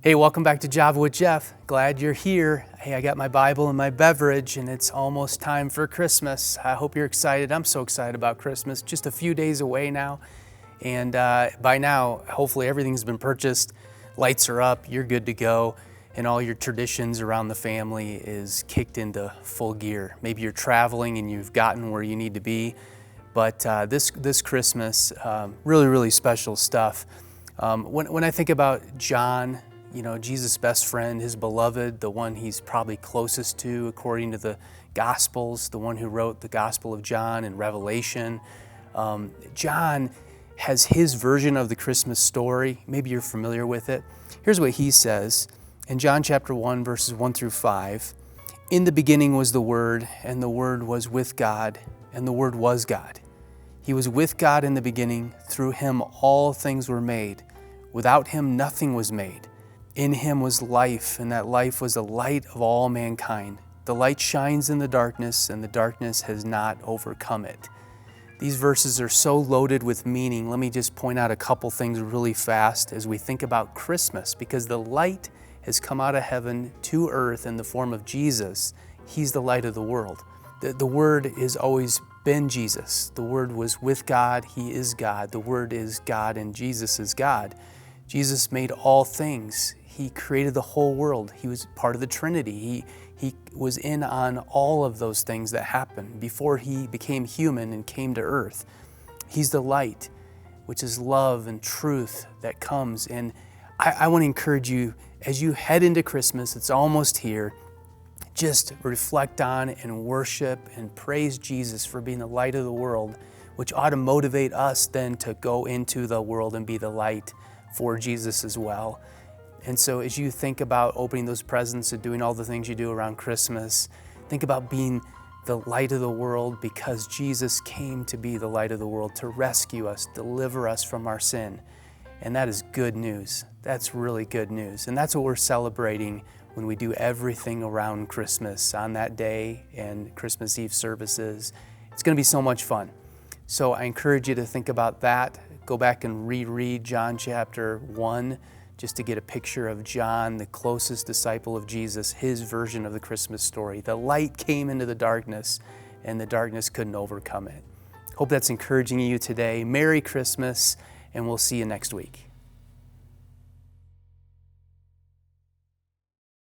Hey, welcome back to Java with Jeff. Glad you're here. Hey, I got my Bible and my beverage, and it's almost time for Christmas. I hope you're excited. I'm so excited about Christmas. Just a few days away now. And by now, hopefully everything's been purchased. Lights are up, you're good to go. And all your traditions around the family is kicked into full gear. Maybe you're traveling and you've gotten where you need to be. But this Christmas, really special stuff. When I think about John, you know, Jesus' best friend, his beloved, the one he's probably closest to according to the Gospels, the one who wrote the Gospel of John and Revelation. John has his version of the Christmas story. Maybe you're familiar with it. Here's what he says in John chapter 1, verses 1 through 5. In the beginning was the Word, and the Word was with God, and the Word was God. He was with God in the beginning. Through him all things were made. Without him nothing was made. In him was life, and that life was the light of all mankind. The light shines in the darkness, and the darkness has not overcome it. These verses are so loaded with meaning. Let me just point out a couple things really fast as we think about Christmas, because the light has come out of heaven to earth in the form of Jesus. He's the light of the world. The Word has always been Jesus. The Word was with God. He is God. The Word is God, and Jesus is God. Jesus made all things. He created the whole world. He was part of the Trinity. He was in on all of those things that happened before he became human and came to earth. He's the light, which is love and truth that comes. And I want to encourage you, as you head into Christmas, it's almost here, just reflect on and worship and praise Jesus for being the light of the world, which ought to motivate us then to go into the world and be the light for Jesus as well. And so as you think about opening those presents and doing all the things you do around Christmas, think about being the light of the world, because Jesus came to be the light of the world, to rescue us, deliver us from our sin. And that is good news. That's really good news. And that's what we're celebrating when we do everything around Christmas on that day and Christmas Eve services. It's going to be so much fun. So I encourage you to think about that. Go back and reread John chapter 1, just to get a picture of John, the closest disciple of Jesus, his version of the Christmas story. The light came into the darkness, and the darkness couldn't overcome it. Hope that's encouraging you today. Merry Christmas, and we'll see you next week.